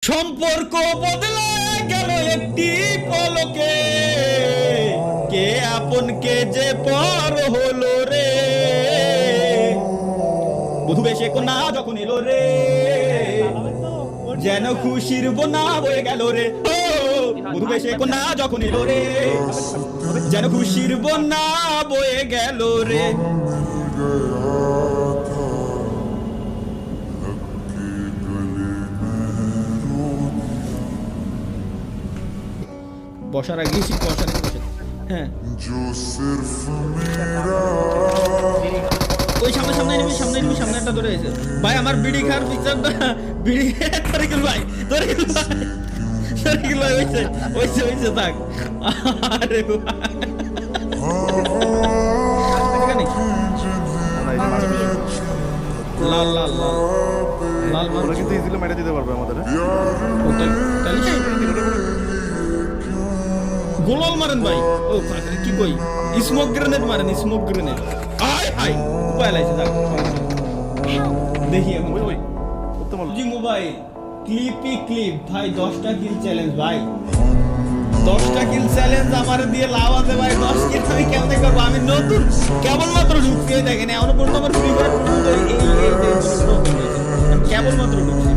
সম্পর্ক বদলে গেল একটি পলকে, কে আপন কে যে পর হলো রে। বধূ বেশে কন্যা যখন এলো রে, যেন খুশির বন্যা বয়ে গেল রে। বধূ বেশে কন্যা যখন এলো রে, যেন খুশির বন্যা বয়ে গেল রে। বসার আগে বসার আগে বসে। হ্যাঁ ওই সামনে সামনে নিবি, সামনে নিবি, সামনে একটা ধরে এসে ভাই আমার বিড়ি খাওয়ার পিকচারটা বিড়ি ধরে গেল ভাই, ধরে গেল ভাই, ধরে গেল ভাই। ওইছে ওইছে ওইছে থাক। আরে লাল লাল লাল লাল ওরা কিন্তু ইজিলি মেরে দিতে পারবে আমাদের। গোলাল মারেন ভাই। ও কি কই, স্মোক গ্রেনেড মারেন, স্মোক গ্রেনেড। আয় হাই উপায় লাইছে থাক। দেখি এখন ওই ওই উত্তম জি মোবাইল ক্লিপই ক্লিপ ভাই 10টা কিল চ্যালেঞ্জ ভাই, 10টা কিল চ্যালেঞ্জ আমার দিয়ে লাভ আছে ভাই। 10 কিল আমি কেমনে করবো, আমি নতুন কেবলমাত্র ঢুকতে দেখেন এখনো পর্যন্ত আমার ফ্রি ফায়ার পর্যন্ত এই কেবলমাত্র ঢুকছে।